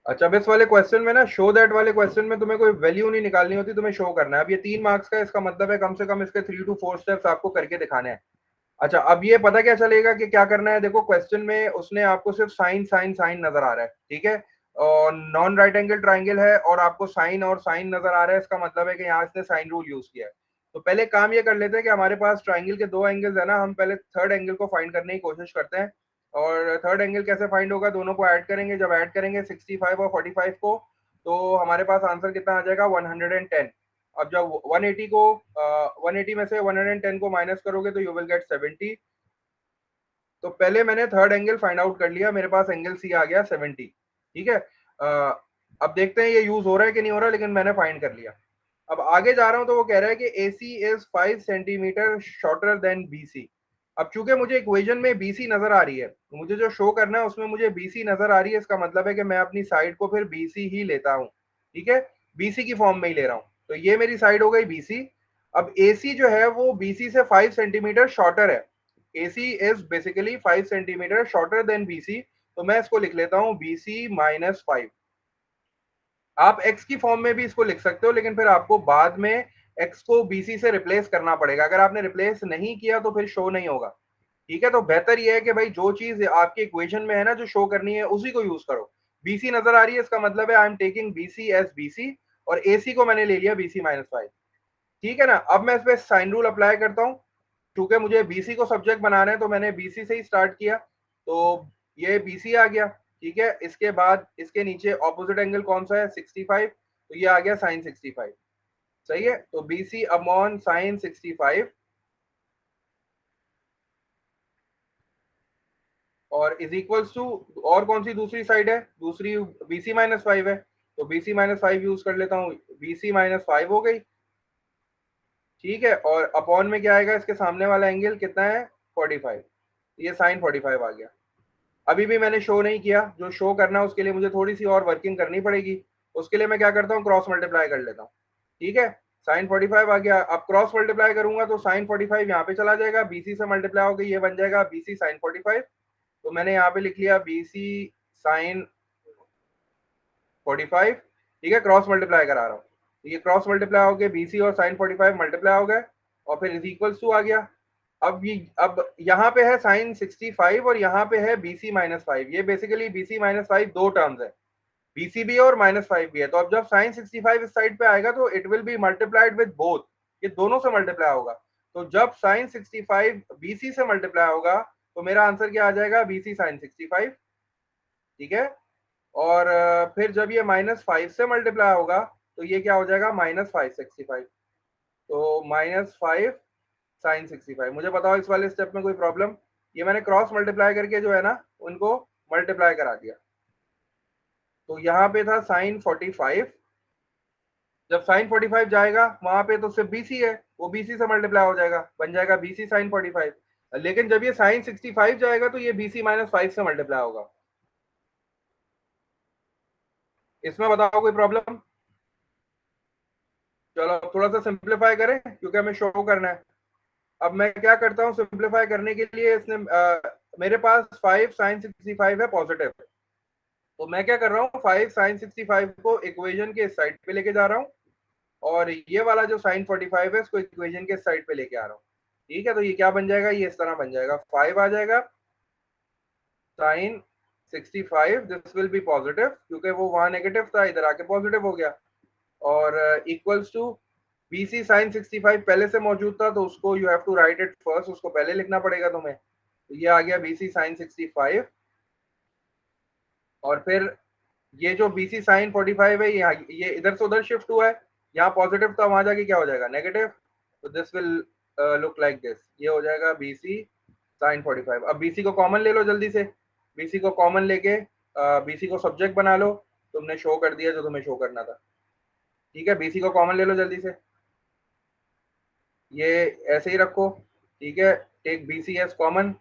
अच्छा, अब इस वाले क्वेश्चन में ना, शो दैट वाले क्वेश्चन में तुम्हें कोई वैल्यू नहीं निकालनी होती, तुम्हें शो करना है। अब ये 3 मार्क्स का है, इसका मतलब है कम से कम इसके 3 to 4 स्टेप्स आपको करके दिखाने हैं। अच्छा, अब ये पता क्या चलेगा कि क्या करना है। देखो क्वेश्चन में उसने आपको सिर्फ साइन साइन साइन नजर आ रहा है, ठीक है, और नॉन राइट एंगल ट्राइंगल है और आपको साइन और साइन नजर आ रहा है, इसका मतलब है कि यहाँ इसने साइन रूल यूज किया है। तो पहले काम ये कर लेते हैं कि हमारे पास ट्राइंगल के 2 एंगल्स है ना, हम पहले थर्ड एंगल को फाइंड करने की कोशिश करते हैं। और थर्ड एंगल कैसे फाइंड होगा, दोनों को ऐड करेंगे, जब ऐड करेंगे 65 और 45 को, तो हमारे पास आंसर कितना आ जाएगा, 110। अब जब 180 को 180 में से 110 को माइनस करोगे तो यू विल गेट 70। तो पहले मैंने थर्ड एंगल फाइंड आउट कर लिया, मेरे पास एंगल सी आ गया 70, ठीक है। अब देखते हैं ये यूज हो रहा है कि नहीं हो रहा, लेकिन मैंने फाइंड कर लिया। अब आगे जा रहा हूं तो वो कह रहा है कि AC is 5 centimetre shorter than BC। अब चूंकि मुझे इक्वेशन में BC नजर आ रही है, तो मुझे जो शो करना है उसमें मुझे BC नजर आ रही है, इसका मतलब है कि मैं अपनी साइड को फिर BC ही लेता हूँ, ठीक है, BC की फॉर्म में ही ले रहा हूँ। तो ये मेरी साइड हो गई BC। अब AC जो है वो BC से 5 सेंटीमीटर शॉर्टर है। AC is basically 5 centimetre shorter than BC। तो मैं इसको लिख लेता हूँ BC माइनस 5। आप x की फॉर्म में भी इसको लिख सकते हो, लेकिन फिर आपको बाद में x को BC से रिप्लेस करना पड़ेगा। अगर आपने रिप्लेस नहीं किया तो फिर शो नहीं होगा, ठीक है। तो बेहतर यह है कि भाई जो चीज आपके इक्वेशन में है ना, जो शो करनी है उसी को यूज करो। BC नजर आ रही है, इसका मतलब है I am taking BC as BC, और AC को मैंने ले लिया BC माइनस 5, ठीक है ना। अब मैं इस पे साइन रूल अप्लाई करता हूँ। चूंकि मुझे BC को सब्जेक्ट बनाना है तो मैंने BC से ही स्टार्ट किया, तो ये BC आ गया, ठीक है। इसके बाद इसके नीचे ऑपोजिट एंगल कौन सा है, 65, तो ये आ गया साइन 65, सही है। तो BC अपॉन साइन 65 और इज इक्वल्स टू, और कौन सी दूसरी साइड है, दूसरी BC माइनस 5 है, तो BC माइनस 5 यूज कर लेता हूँ, BC माइनस 5 हो गई, ठीक है। और अपॉन में क्या आएगा, इसके सामने वाला एंगल कितना है, 45, ये साइन 45 आ गया। अभी भी मैंने शो नहीं किया, जो शो करना है उसके लिए मुझे थोड़ी सी और वर्किंग करनी पड़ेगी। उसके लिए मैं क्या करता हूँ, क्रॉस मल्टीप्लाई कर लेता हूँ, ठीक है। साइन 45 आ गया, अब क्रॉस मल्टीप्लाई करूंगा तो साइन 45 यहाँ पे चला जाएगा, BC से मल्टीप्लाई हो गई, ये बन जाएगा BC साइन 45। तो मैंने यहाँ पे लिख लिया BC साइन 45, ठीक है, क्रॉस मल्टीप्लाई करा रहा हूँ। तो ये क्रॉस मल्टीप्लाई हो गया, BC और साइन 45 मल्टीप्लाई हो गए, और फिर इज इक्वल्स टू आ गया। अब यहाँ पे है साइन 65 और यहाँ पे है BC माइनस 5। ये बेसिकली BC माइनस 5 दो टर्म्स है, BC भी है और माइनस 5 भी है। तो अब जब साइन 65 इस साइड पे आएगा तो it will be multiplied with both, ये दोनों से मल्टीप्लाई होगा। तो जब साइन 65 BC से मल्टीप्लाई होगा तो मेरा आंसर क्या आ जाएगा, BC साइन 65, ठीक है। और फिर जब ये -5 से मल्टीप्लाई होगा तो ये क्या हो जाएगा, -565। तो -5 साइन 65। मुझे बताओ इस वाले स्टेप में कोई प्रॉब्लम। ये मैंने क्रॉस मल्टीप्लाई करके जो है ना उनको मल्टीप्लाई करा दिया। तो यहाँ पे था साइन 45, जब साइन 45 जाएगा वहां पे तो सिर्फ BC है, वो BC से मल्टीप्लाई हो जाएगा, बन जाएगा BC साइन 45। लेकिन जब ये साइन 65 जाएगा तो ये BC माइनस 5 से मल्टीप्लाई होगा। इसमें बताओ कोई प्रॉब्लम। चलो थोड़ा सा सिंप्लीफाई करें क्योंकि हमें शो करना है। अब मैं क्या करता हूँ सिंप्लीफाई करने के लिए, इसने मेरे पास 5 साइन 65 है पॉजिटिव, तो मैं क्या कर रहा हूँ 5 साइन 65 को इक्वेशन के साइड पे लेके जा रहा हूँ, और ये वाला जो साइन 45 है इसको इक्वेशन के साइड पे लेके आ रहा हूँ, ठीक है। तो ये क्या बन जाएगा, ये इस तरह बन जाएगा, 5 आ जाएगा sine 65, this will be positive क्योंकि वो वहां नेगेटिव था, इधर आके पॉजिटिव हो गया, और इक्वल्स टू BC साइन 65 पहले से मौजूद था तो उसको you have to write it first, उसको पहले लिखना पड़ेगा तुम्हें। तो ये आ गया BC साइन 65, और फिर ये जो BC साइन 45 है ये इधर से उधर शिफ्ट हुआ है, यहाँ पॉजिटिव था वहां जाके क्या हो जाएगा, नेगेटिव। तो this will look like this, ये हो जाएगा BC साइन 45। अब BC को कॉमन ले लो जल्दी से, BC को कॉमन लेके BC को सब्जेक्ट बना लो, तुमने शो कर दिया जो तुम्हें शो करना था, ठीक है। BC को कॉमन ले लो जल्दी से, ये ऐसे ही रखो, ठीक है, टेक BC एज कॉमन।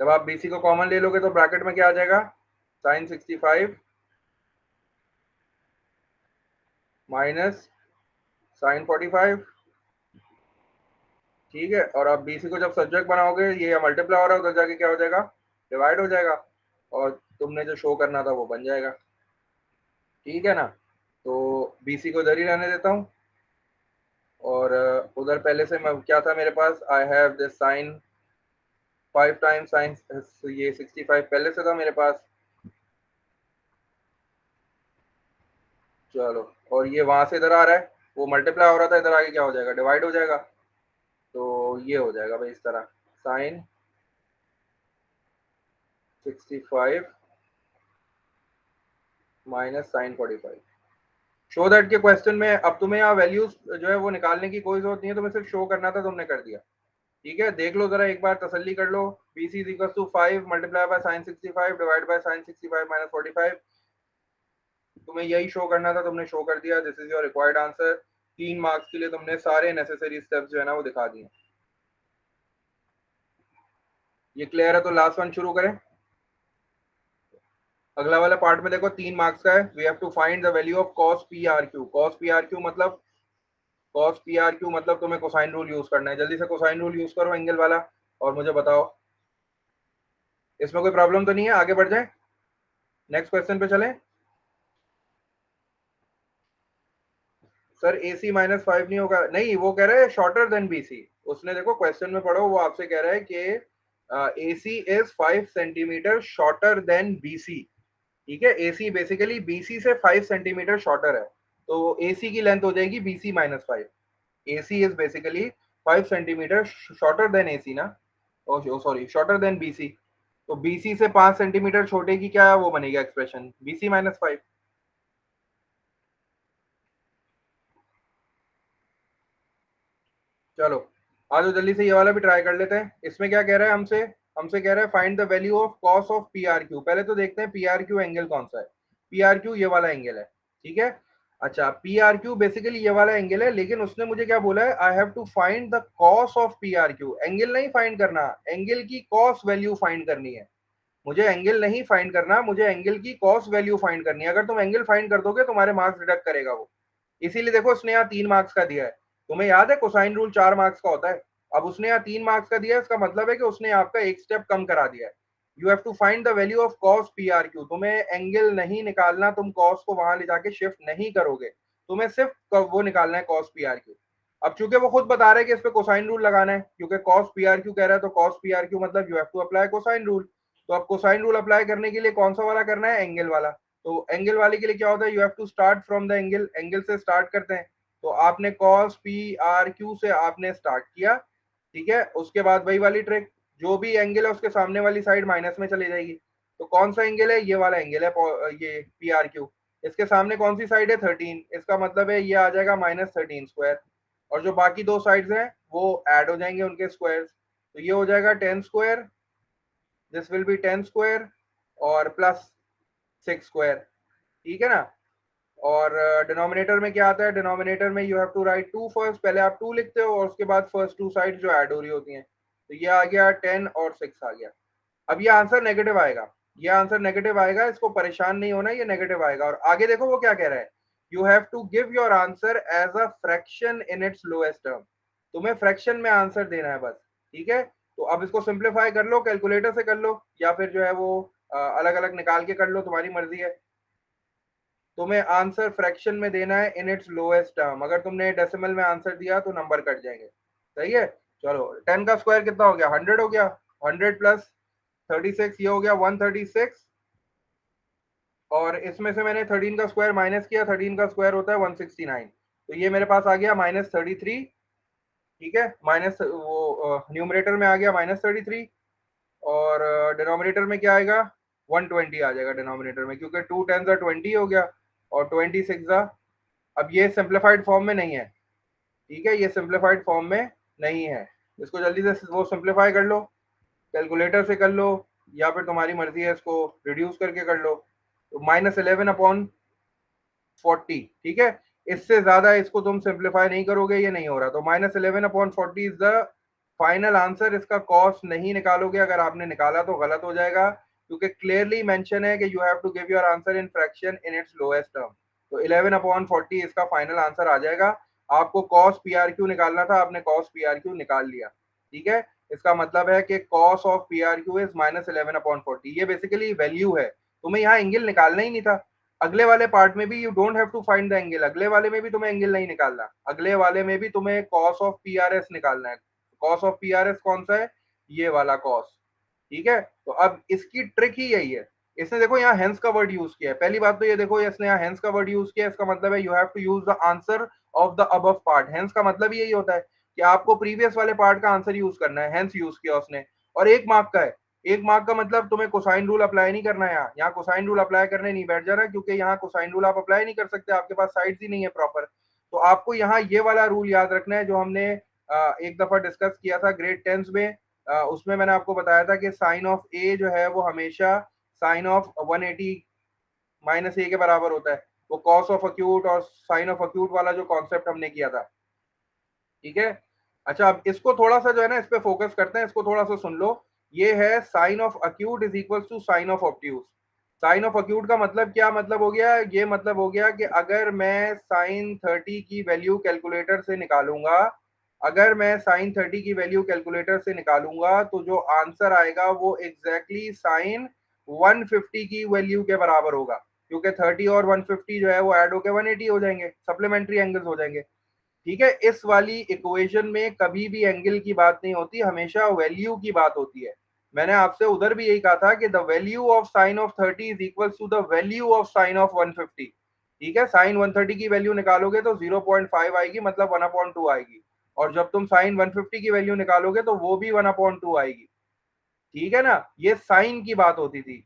जब आप BC को कॉमन ले लोगे तो ब्रैकेट में क्या आ जाएगा, साइन 65 माइनस साइन 45, ठीक है। और अब BC को जब सब्जेक्ट बनाओगे ये मल्टीप्लाई हो रहा है, उधर जाके क्या हो जाएगा डिवाइड हो जाएगा और तुमने जो शो करना था वो बन जाएगा। ठीक है ना, तो BC को इधर ही रहने देता हूँ और उधर पहले से मैं क्या था मेरे पास, I have this sine 5 times sine, ये 65 पहले से था मेरे पास। चलो, और ये वहां से इधर आ रहा है, वो मल्टीप्लाई हो रहा था, इधर आगे क्या हो जाएगा, डिवाइड हो जाएगा। तो ये हो जाएगा भाई इस तरह, sine 65 minus sine 45। Show that के क्वेश्चन में अब तुम्हें यहाँ वैल्यूज जो है वो निकालने की कोई जरूरत नहीं है, तुम्हें सिर्फ शो करना था, तुमने कर दिया। ठीक है, देख लो जरा एक बार, तसल्ली कर लो। BC is equal to 5 multiply by sine 65 divide by sine 65 minus 45। तुम्हें यही शो करना था, तुमने शो कर दिया। This is your required answer. 3 marks के लिए तुमने सारे नेसेसरी स्टेप्स जो है ना वो दिखा दिए। ये क्लियर है, तो लास्ट वन शुरू करें। अगला वाला पार्ट में देखो 3 मार्क्स का है। We have to find the value of cos PRQ। cos PRQ मतलब, cos PRQ मतलब तुम्हें कोसाइन रूल यूज करना है। जल्दी से कोसाइन रूल यूज करो एंगल वाला और मुझे बताओ। इसमें कोई प्रॉब्लम तो नहीं है, आगे बढ़ जाए, नेक्स्ट क्वेश्चन पे चलें। सर AC माइनस 5 नहीं होगा, नहीं वो कह रहा है शॉर्टर देन BC। उसने देखो क्वेश्चन में पढ़ो, वो आपसे कह रहा है कि AC is 5 centimetre shorter than BC। ठीक है, AC बेसिकली BC से 5 सेंटीमीटर शॉर्टर है, तो AC की लेंथ हो जाएगी BC minus 5। AC is basically 5 centimetre shorter than AC ना, ओ सॉरी शॉर्टर देन BC। तो BC से 5 सेंटीमीटर छोटे की क्या वो बनेगा एक्सप्रेशन, BC माइनस 5। चलो आज जल्दी से ये वाला भी ट्राई कर लेते हैं। इसमें क्या कह रहा है हमसे, हमसे कह रहा है find the value of cos of PRQ। पहले तो देखते हैं PRQ एंगल कौन सा है। PRQ ये वाला एंगल है, ठीक है। अच्छा, PRQ बेसिकली ये वाला एंगल है, लेकिन उसने मुझे क्या बोला है, I have to find the cos of PRQ। Angle नहीं फाइंड करना, एंगल की कॉस वैल्यू फाइंड करनी है। मुझे एंगल नहीं फाइंड करना, मुझे एंगल की कॉस वैल्यू फाइंड करनी है। अगर तुम एंगल फाइंड कर दोगे तुम्हारे मार्क्स डिडक्ट करेगा वो। इसीलिए देखो उसने यहाँ 3 मार्क्स का दिया है। तुम्हें याद है कोसाइन रूल 4 मार्क्स का होता है। अब उसने यहाँ 3 मार्क्स का दिया है, इसका मतलब है कि उसने आपका एक स्टेप कम करा दिया है। You have to find the value of cos PRQ। तुम्हें एंगल नहीं निकालना, तुम कॉस को वहां ले जाके शिफ्ट नहीं करोगे, तुम्हें सिर्फ वो निकालना है कॉस PRQ। अब चूंकि वो खुद बता रहे हैं कि इस पे कोसाइन रूल लगाना है, क्योंकि कॉस PRQ कह रहा है, तो कॉस PRQ मतलब you have to apply cosine rule. तो अब कोसाइन रूल अप्लाई करने के लिए कौन सा वाला करना है, एंगल वाला। तो एंगल वाले के लिए क्या होता है, you have to start from the angle, angle से स्टार्ट करते हैं। तो आपने cos PRQ से आपने स्टार्ट किया, ठीक है। उसके बाद वही वाली ट्रिक, जो भी एंगल है उसके सामने वाली साइड माइनस में चली जाएगी। तो कौन सा एंगल है, ये वाला एंगल है, ये PRQ। इसके सामने कौन सी साइड है, 13। इसका मतलब है ये आ जाएगा -13 स्क्वायर, और जो बाकी दो साइड्स हैं वो ऐड हो जाएंगे उनके स्क्वायर्स। तो ये हो जाएगा 10 square, this will B 10 square और प्लस 6 स्क्वायर। ठीक है ना। और डिनोमिनेटर में क्या आता है, डिनोमिनेटर में you have to write 2 first. पहले आप 2 लिखते हो और उसके बाद फर्स्ट 2 साइड जो ऐड हो रही होती हैं। तो ये आ गया 10 और 6 आ गया। अब ये आंसर नेगेटिव आएगा, ये आंसर नेगेटिव आएगा, इसको परेशान नहीं होना, ये नेगेटिव आएगा। और आगे देखो वो क्या कह रहा है, you have to give your answer as a fraction in its lowest term. तुम्हें फ्रैक्शन में आंसर देना है बस। ठीक है, तो अब इसको सिंप्लीफाई कर लो, कैलकुलेटर से कर लो, या फिर जो है वो अलग अलग निकाल के कर लो, तुम्हारी मर्जी है। तुम्हें आंसर फ्रैक्शन में देना है इन इट्स लोएस्ट टर्म। अगर तुमने डेसिमल में आंसर दिया तो नंबर कट जाएंगे। सही है। चलो 10 का स्क्वायर कितना हो गया, 100 हो गया। 100 प्लस 36 ये हो गया 136। और इसमें से मैंने 13 का स्क्वायर माइनस किया, 13 का स्क्वायर होता है 169। तो ये मेरे पास आ गया -33। ठीक है, माइनस वो न्यूमरेटर में आ गया -33, और डिनोमिनेटर में क्या आएगा, 120 आ जाएगा डिनोमिनेटर में, क्योंकि 2 10 20 हो गया और 26 अब ये सिंप्लीफाइड फॉर्म में नहीं है। ठीक है, ये सिंप्लीफाइड फॉर्म में नहीं है। इसको जल्दी से वो सिंप्लीफाई कर लो, कैलकुलेटर से कर लो, या फिर तुम्हारी मर्जी है इसको रिड्यूस करके कर लो। तो -11/40। ठीक है, इससे ज्यादा इसको तुम सिंप्लीफाई नहीं करोगे, ये नहीं हो रहा। तो -11/40 इज द फाइनल आंसर। इसका कॉस्ट नहीं निकालोगे, अगर आपने निकाला तो गलत हो जाएगा, क्योंकि क्लियरली मेंशन है कि you have to give your answer in fraction in its lowest term. तो 11/40 इसका फाइनल आंसर आ जाएगा। आपको cos PRQ निकालना था, आपने cos PRQ निकाल लिया। ठीक है, इसका मतलब है कि cos of P R Q is -11/40। ये बेसिकली वैल्यू है, तुम्हें यहाँ एंगल निकालना ही नहीं था। अगले वाले पार्ट में भी you don't have to find the angle, अगले वाले में भी तुम्हें एंगल नहीं निकालना, अगले वाले में भी तुम्हें cos of P R S निकालना है। cos of P R S कौन सा है? ये वाला cos। ठीक है, तो अब इसकी ट्रिक ही यही है। इसने देखो यहाँ हेंस का वर्ड यूज किया है। पहली बात तो ये देखो, इसने यहाँ हेंस का वर्ड यूज किया है, इसका मतलब है you have to use the answer of the above part. Hence का मतलब यही होता है कि आपको प्रीवियस वाले पार्ट का आंसर यूज करना है, हेंस यूज किया उसने। और 1 मार्क का है, 1 मार्क का मतलब तुम्हें कोसाइन रूल अप्लाई नहीं करना है। यहाँ कोसाइन रूल अप्लाई करने नहीं बैठ जा रहा, क्योंकि यहाँ कोसाइन रूल आप अप्लाई नहीं कर सकते, आपके पास साइड्स ही नहीं है प्रॉपर। तो आपको यहाँ ये वाला रूल याद रखना है जो हमने एक दफा डिस्कस किया था ग्रेड 10 में। उसमें मैंने आपको बताया था कि साइन ऑफ ए जो है वो हमेशा साइन ऑफ 180 माइनस ए के बराबर होता है। वो कॉस ऑफ अक्यूट और साइन ऑफ अक्यूट वाला जो कॉन्सेप्ट हमने किया था। ठीक है, अच्छा अब इसको थोड़ा सा जो है ना इस पे फोकस करते हैं, इसको थोड़ा सा सुन लो। ये है sine of acute is equal to sine of obtuse. Sine of acute का मतलब क्या मतलब हो गया? ये मतलब हो गया कि अगर मैं साइन 30 की वैल्यू कैलकुलेटर से निकालूंगा, अगर मैं साइन 30 की वैल्यू कैलकुलेटर से निकालूंगा तो जो आंसर आएगा वो एग्जैक्टली साइन 150 की वैल्यू के बराबर होगा, क्योंकि 30 और 150 जो है वो ऐड होकर 180 हो जाएंगे, सप्लीमेंट्री एंगल्स हो जाएंगे। ठीक है, इस वाली इक्वेशन में कभी भी एंगल की बात नहीं होती, हमेशा वैल्यू की बात होती है। मैंने आपसे उधर भी यही कहा था कि the value of sine of 30 is equal to the value of sine of 150। ठीक है, साइन 130 की वैल्यू निकालोगे तो 0.5 आएगी, मतलब 1/2 आएगी। और जब तुम साइन 150 की वैल्यू निकालोगे तो वो भी 1/2 आएगी। ठीक है ना, ये साइन की बात होती थी।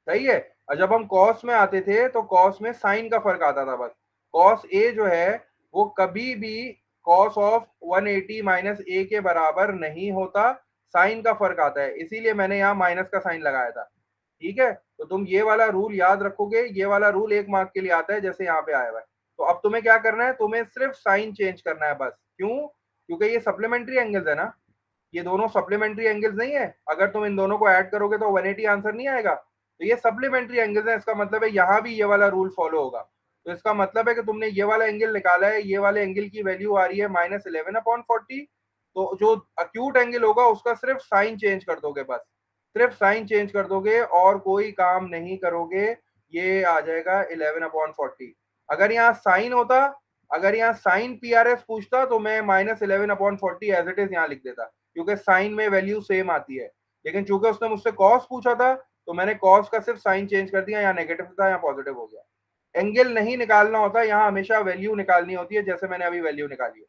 सही है, और जब हम कॉस में आते थे तो कॉस में साइन का फर्क आता था बस। कॉस ए जो है वो कभी भी कॉस ऑफ 180 माइनस ए के बराबर नहीं होता, साइन का फर्क आता है, इसीलिए मैंने यहाँ माइनस का साइन लगाया था। ठीक है, तो तुम ये वाला रूल याद रखोगे, ये वाला रूल 1 मार्क के लिए आता है जैसे यहाँ पे आया हुआ है। तो अब तुम्हें क्या करना है, तुम्हें सिर्फ साइन चेंज करना है बस। क्यों? क्योंकि ये सप्लीमेंट्री एंगल्स है ना, ये दोनों सप्लीमेंट्री एंगल्स नहीं है। अगर तुम इन दोनों को ऐड करोगे तो 180 आंसर नहीं आएगा। तो ये सप्लीमेंट्री एंगल्स है, इसका मतलब है यहाँ भी ये वाला रूल फॉलो होगा। तो इसका मतलब है कि तुमने ये वाला एंगल निकाला है, ये वाले एंगल की वैल्यू आ रही है -11/40। तो जो अक्यूट एंगल होगा उसका सिर्फ साइन चेंज कर दोगे बस, सिर्फ साइन चेंज कर दोगे और कोई काम नहीं करोगे, ये आ जाएगा 11/40। अगर यहाँ साइन होता, अगर यहाँ साइन पी आर एस पूछता तो मैं -11/40 एज इट इज यहाँ लिख देता, क्योंकि साइन में वैल्यू सेम आती है। लेकिन चूंकि उसने मुझसे कॉस पूछा था तो मैंने कॉस का सिर्फ साइन चेंज कर दिया, यहाँ नेगेटिव था यहाँ पॉजिटिव हो गया। एंगल नहीं निकालना होता, यहाँ हमेशा वैल्यू निकालनी होती है, जैसे मैंने अभी वैल्यू निकाली है।